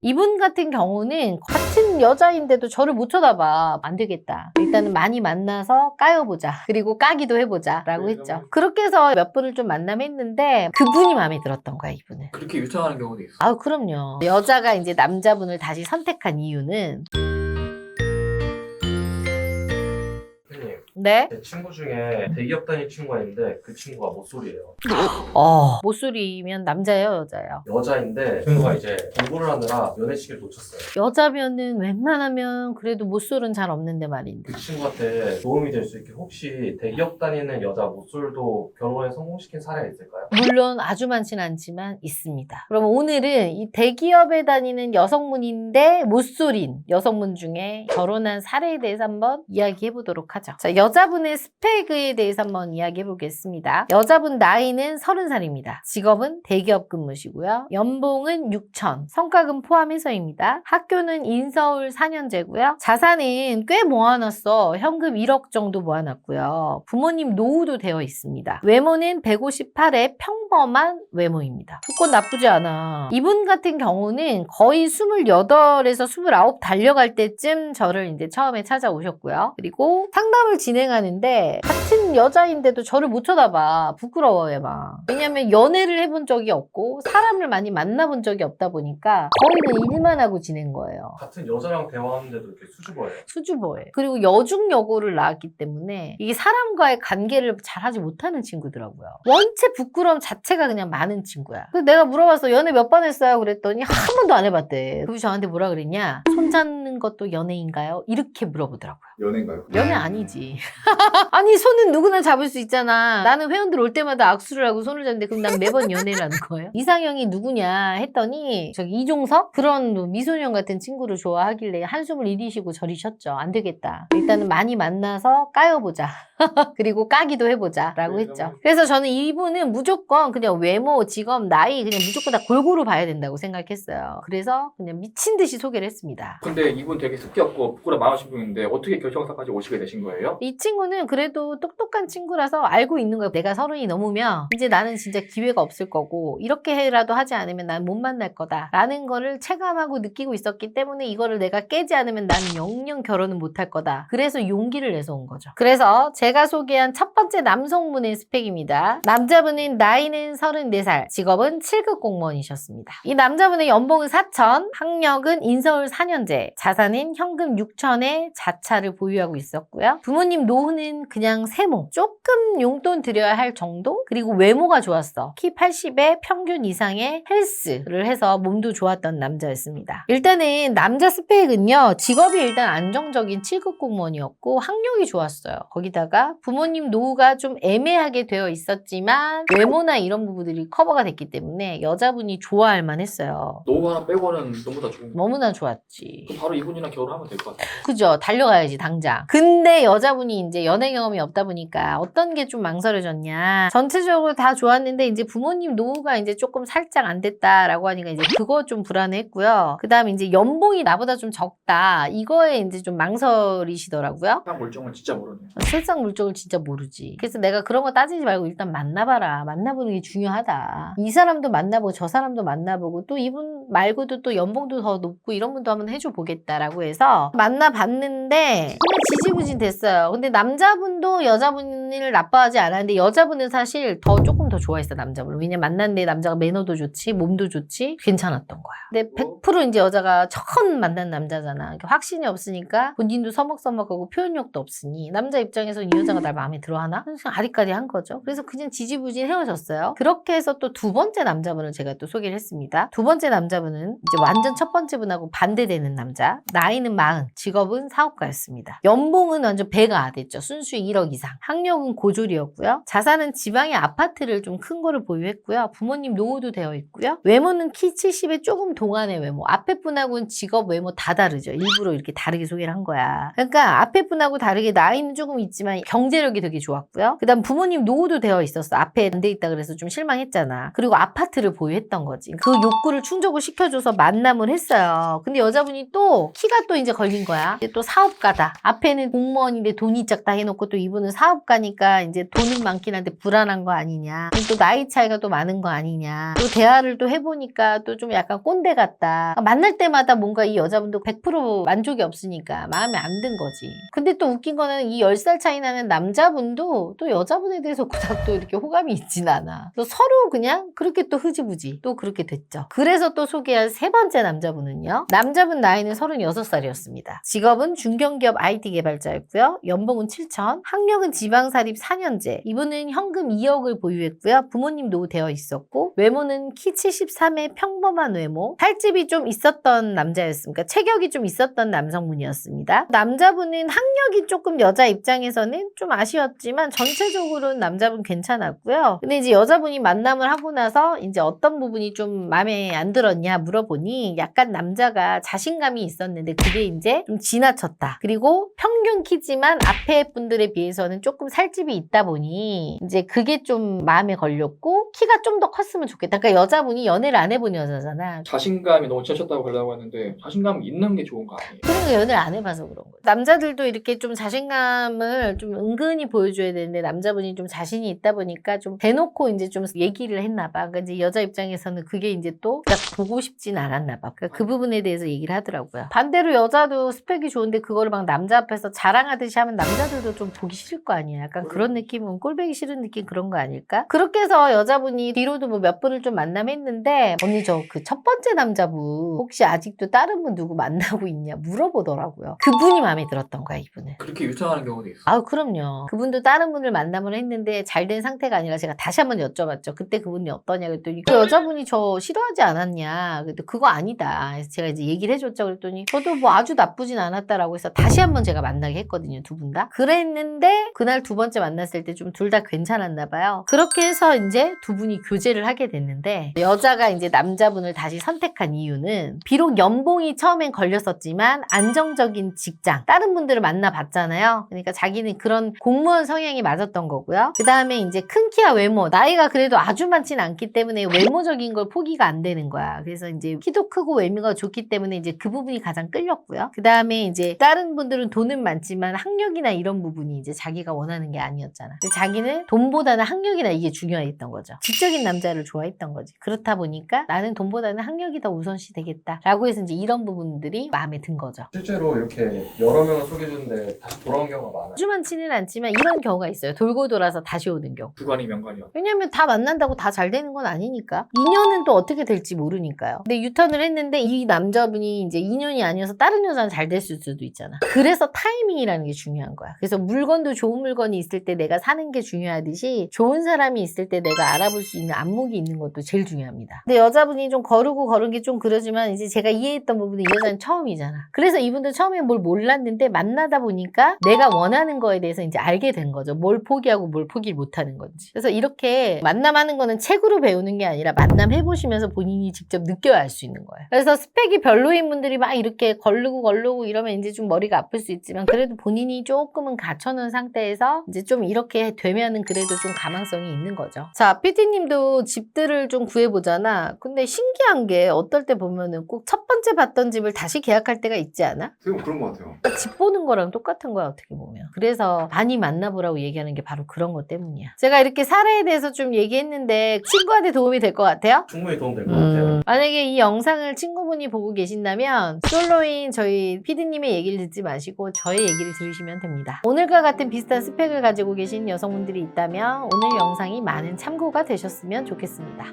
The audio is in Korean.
이분 같은 경우는 같은 여자인데도 저를 못 쳐다봐. 안 되겠다. 일단은 많이 만나서 까여보자. 그리고 까기도 해보자. 라고 했죠. 그렇게 해서 몇 분을 좀 만남했는데 그분이 마음에 들었던 거야, 이분은. 그렇게 유창하는 경우도 있어. 아우, 그럼요. 여자가 이제 남자분을 다시 선택한 이유는 네? 제 친구 중에 대기업 다닐 친구가 있는데 그 친구가 모쏠이에요. 모쏠이면 남자예요, 여자예요? 여자인데 친구가 이제 공부를 하느라 연애 시기를 놓쳤어요. 여자면은 웬만하면 그래도 모쏠은 잘 없는데 말인데. 그 친구한테 도움이 될 수 있게 혹시 대기업 다니는 여자 모쏠도 결혼에 성공시킨 사례가 있을까요? 물론 아주 많진 않지만 있습니다. 그럼 오늘은 이 대기업에 다니는 여성분인데 모쏠인 여성분 중에 결혼한 사례에 대해서 한번 이야기해 보도록 하죠. 자, 여자분의 스펙에 대해서 한번 이야기해 보겠습니다. 여자분 나이는 30살입니다. 직업은 대기업 근무시고요. 연봉은 6천, 성과금 포함해서입니다. 학교는 인서울 4년제고요. 자산은 꽤 모아놨어. 현금 1억 정도 모아놨고요. 부모님 노후도 되어 있습니다. 외모는 158에 평범한 외모입니다. 조건 나쁘지 않아. 이분 같은 경우는 거의 28에서 29 달려갈 때쯤 저를 이제 처음에 찾아오셨고요. 그리고 상담을 진행하는데 같은 여자인데도 저를 못 쳐다봐. 부끄러워요, 막. 왜냐면 연애를 해본 적이 없고 사람을 많이 만나본 적이 없다 보니까 거의는 일만 하고 지낸 거예요. 같은 여자랑 대화하는데도 이렇게 수줍어해요. 수줍어해. 그리고 여중여고를 나왔기 때문에 이게 사람과의 관계를 잘하지 못하는 친구더라고요. 원체 부끄러움 자체가 그냥 많은 친구야. 그래서 내가 물어봤어. 연애 몇 번 했어요? 그랬더니 한 번도 안 해봤대. 그분이 저한테 뭐라 그랬냐? 손 잡는 것도 연애인가요? 이렇게 물어보더라고요. 연애인가요? 연애 아니지. 아니 손은 누구나 잡을 수 있잖아. 나는 회원들 올 때마다 악수를 하고 손을 잡는데 그럼 난 매번 연애를 하는 거예요? 이상형이 누구냐 했더니 저기 이종석? 그런 뭐 미소년 같은 친구를 좋아하길래 한숨을 이리시고 저리 쉬었죠. 안 되겠다. 일단은 많이 만나서 까여보자. 그리고 까기도 해보자 라고 했죠. 그래서 저는 이분은 무조건 그냥 외모, 직업, 나이 그냥 무조건 다 골고루 봐야 된다고 생각했어요. 그래서 그냥 미친 듯이 소개를 했습니다. 근데 이분 되게 습기 없고 부끄러움 많으신 분인데 어떻게 결정사까지 오시게 되신 거예요? 이 친구는 그래도 똑똑한 친구라서 알고 있는 거예요. 내가 30이 넘으면 이제 나는 진짜 기회가 없을 거고 이렇게 해라도 하지 않으면 난 못 만날 거다 라는 거를 체감하고 느끼고 있었기 때문에 이거를 내가 깨지 않으면 나는 영영 결혼은 못 할 거다. 그래서 용기를 내서 온 거죠. 그래서 제가 소개한 첫 번째 남성분의 스펙입니다. 남자분은 나이는 34살, 직업은 7급 공무원이셨습니다. 이 남자분의 연봉은 4천, 학력은 인서울 4년제, 자산은 현금 6천에 자차를 보유하고 있었고요. 부모님 노후는 그냥 세모, 조금 용돈 드려야 할 정도? 그리고 외모가 좋았어. 키 80에 평균 이상의 헬스를 해서 몸도 좋았던 남자였습니다. 일단은 남자 스펙은요, 직업이 일단 안정적인 7급 공무원이었고 학력이 좋았어요. 거기다가 부모님 노후가 좀 애매하게 되어 있었지만 외모나 이런 부분들이 커버가 됐기 때문에 여자분이 좋아할 만했어요. 노후 하나 빼고는 너무 다 좋은 거. 너무나 좋았지. 그럼 바로 이분이랑 결혼하면 될 것 같아요. 그죠? 달려가야지 당장. 근데 여자분이 이제 연애 경험이 없다 보니까 어떤 게 좀 망설여졌냐. 전체적으로 다 좋았는데 이제 부모님 노후가 이제 조금 살짝 안 됐다라고 하니까 이제 그거 좀 불안했고요. 그 다음에 이제 연봉이 나보다 좀 적다. 이거에 이제 좀 망설이시더라고요. 딱 물정은 진짜 모르네요. 세상 물정을 진짜 모르지. 그래서 내가 그런 거 따지지 말고 일단 만나봐라. 만나보는 게 중요하다. 이 사람도 만나보고 저 사람도 만나보고 또 이분 말고도 또 연봉도 더 높고 이런 분도 한번 해줘 보겠다라고 해서 만나봤는데 그냥 지지부진 됐어요. 근데 남자분도 여자분을 나빠하지 않았는데 여자분은 사실 조금 더 좋아했어, 남자분을. 왜냐면 만났는데 남자가 매너도 좋지 몸도 좋지 괜찮았던 거야. 근데 100% 이제 여자가 처음 만난 남자잖아. 확신이 없으니까 본인도 서먹서먹하고 표현력도 없으니 남자 입장에서는 이 여자가 날 마음에 들어하나? 그냥 아리까리한 거죠. 그래서 그냥 지지부진 헤어졌어요. 그렇게 해서 또 두 번째 남자분을 제가 또 소개를 했습니다. 두 번째 남자분은 이제 완전 첫 번째 분하고 반대되는 남자. 나이는 40, 직업은 사업가였습니다. 연봉은 완전 배가 됐죠. 순수익 1억 이상. 학력은 고졸이었고요. 자산은 지방의 아파트를 좀 큰 거를 보유했고요. 부모님 노후도 되어 있고요. 외모는 키 70에 조금 동안의 외모. 앞에 분하고는 직업, 외모 다 다르죠. 일부러 이렇게 다르게 소개를 한 거야. 그러니까 앞에 분하고 다르게 나이는 조금 있지만 경제력이 되게 좋았고요. 그다음 부모님 노후도 되어 있었어. 앞에 안 돼 있다 그래서 좀 실망했잖아. 그리고 아파트를 보유했던 거지. 그 욕구를 충족을 시켜줘서 만남을 했어요. 근데 여자분이 또 키가 또 이제 걸린 거야. 이제 또 사업가다. 앞에는 공무원인데 돈이 작다 해놓고 또 이분은 사업가니까 이제 돈은 많긴 한데 불안한 거 아니냐. 또 나이 차이가 또 많은 거 아니냐. 또 대화를 또 해보니까 또 좀 약간 꼰대 같다. 만날 때마다 뭔가 이 여자분도 100% 만족이 없으니까 마음에 안 든 거지. 근데 또 웃긴 거는 이 10살 차이 나는 남자분도 또 여자분에 대해서 그닥 또 이렇게 호감이 있진 않아. 그래서 서로 그냥 그렇게 또 흐지부지 또 그렇게 됐죠. 그래서 또 소개할 세 번째 남자분은요. 남자분 나이는 36살이었습니다. 직업은 중견기업 IT 개발자였고요. 연봉은 7천, 학력은 지방사립 4년제. 이분은 현금 2억을 보유했고요. 부모님 노후 되어 있었고 외모는 키 73의 평범한 외모, 살집이 좀 있었던 남자였습니다. 체격이 좀 있었던 남성분이었습니다. 남자분은 학력이 조금 여자 입장에서는 좀 아쉬웠지만 전체적으로는 남자분 괜찮았고요. 근데 이제 여자분이 만남을 하고 나서 이제 어떤 부분이 좀 마음에 안 들었냐 물어보니 약간 남자가 자신감이 있었는데 그게 이제 좀 지나쳤다. 그리고 평균 키지만 앞에 분들에 비해서는 조금 살집이 있다 보니 이제 그게 좀 마음에 걸렸고 키가 좀 더 컸으면 좋겠다. 그러니까 여자분이 연애를 안 해본 여자잖아. 자신감이 너무 지나쳤다고 하려고 했는데 자신감 있는 게 좋은 거 아니에요? 그러니까 연애를 안 해봐서 그런 거예요. 남자들도 이렇게 좀 자신감을 좀 은근히 보여줘야 되는데 남자분이 좀 자신이 있다 보니까 좀 대놓고 이제 좀 얘기를 했나 봐. 그러니까 이제 여자 입장에서는 그게 이제 또 딱 보고 싶진 않았나 봐. 그러니까 그 부분에 대해서 얘기를 하더라고요. 반대로 여자도 스펙이 좋은데 그거를 막 남자 앞에서 자랑하듯이 하면 남자들도 좀 보기 싫을 거 아니야. 약간 그런 느낌은 꼴보기 싫은 느낌 그런 거 아닐까? 그렇게 해서 여자분이 뒤로도 뭐 몇 분을 좀 만남했는데 언니 저 그 첫 번째 남자분 혹시 아직도 다른 분 누구 만나고 있냐 물어보더라고요. 그분이 마음에 들었던 거야 이분을. 그렇게 유창하는 경우도 있어. 아우 그럼요. 그분도 다른 분을 만남을 했는데 잘 된 상태가 아니라 제가 다시 한번 여쭤봤죠. 그때 그분이 어떠냐 그랬더니 그 여자분이 저 싫어하지 않았냐. 그랬더니 그거 아니다. 그래서 제가 이제 얘기를 해줬죠. 그랬더니 저도 뭐 아주 나쁘진 않았다라고 해서 다시 한번 제가 만나게 했거든요. 두 분 다. 그랬는데 그날 두 번째 만났을 때 좀 둘 다 괜찮았나 봐요. 그렇게 해서 이제 두 분이 교제를 하게 됐는데 여자가 이제 남자분을 다시 선택한 이유는 비록 연봉이 처음엔 걸렸었지만 안정적인 직장 다른 분들을 만나봤잖아요. 그러니까 자기는 그런 공무원 성향이 맞았던 거고요. 그 다음에 이제 큰 키와 외모 나이가 그래도 아주 많진 않기 때문에 외모적인 걸 포기가 안 되는 거야. 그래서 이제 키도 크고 외모가 좋기 때문에 이제 그 부분이 가장 끌렸고요. 그 다음에 이제 다른 분들은 돈은 많지만 학력이나 이런 부분이 이제 자기가 원하는 게 아니었잖아. 근데 자기는 돈보다는 학력이나 이게 중요했던 거죠. 지적인 남자를 좋아했던 거지. 그렇다 보니까 나는 돈보다는 학력이 더 우선시 되겠다 라고 해서 이제 이런 부분들이 마음에 든 거죠. 실제로 이렇게 여러 명을 소개해주는데 다시 돌아온 경우가 많아요. 아주 많지는 않지만 이런 경우가 있어요. 돌고 돌아서 다시 오는 경우. 주관이 명관이요. 왜냐면 다 만난다고 다 잘 되는 건 아니니까. 2년은 또 어떻게 될지 모르니까요. 근데 유턴을 했는데 이 남자분이 이제 2년이 아니어서 다른 여자는 잘 됐을 수도 있잖아. 그래서 타이밍이라는 게 중요한 거야. 그래서 물건도 좋은 물건이 있을 때 내가 사는 게 중요하듯이 좋은 사람이 있을 때 내가 알아볼 수 있는 안목이 있는 것도 제일 중요합니다. 근데 여자분이 좀 거르고 걸은 게 좀 그러지만 이제 제가 이해했던 부분은 이 여자는 처음이잖아. 그래서 이분도 처음에 뭘 몰랐는데 만나다 보니까 내가 원하는 거에 대해서 이제 알게 된 거죠. 뭘 포기하고 뭘 포기를 못하는 건지. 그래서 이렇게 만남하는 거는 책으로 배우는 게 아니라 만남 해보시면서 본인이 직접 느껴야 알 수 있는 거예요. 그래서 스펙이 별로인 분들이 막 이렇게 걸르고 이러면 이제 좀 머리가 아플 수 있지만 그래도 본인이 조금은 갖춰놓은 상태에서 이제 좀 이렇게 되면은 그래도 좀 가망성이 있는 거죠. 자, PD님도 집들을 좀 구해보잖아. 근데 신기한 게 어떨 때 보면은 꼭 첫 번째 봤던 집을 다시 계약할 때가 있지 않아? 지금 그런 것 같아요. 집 보는 거랑 똑같은 거야 어떻게 보면. 그래서 많이 만나보라고 얘기하는 게 바로 그런 것 때문이야. 제가 이렇게 사례에 대해서 좀 얘기했는데 친구한테 도움이 될 것 같아요? 충분히 도움될 것 같아요. 만약에 이 영상을 친구분이 보고 계신다면 솔로인 저희 PD님의 얘기를 듣지 마시고 저의 얘기를 들으시면 됩니다. 오늘과 같은 비슷한 스펙을 가지고 계신 여성분들이 있다면 오늘 영상이 많은 참고가 되셨으면 좋겠습니다.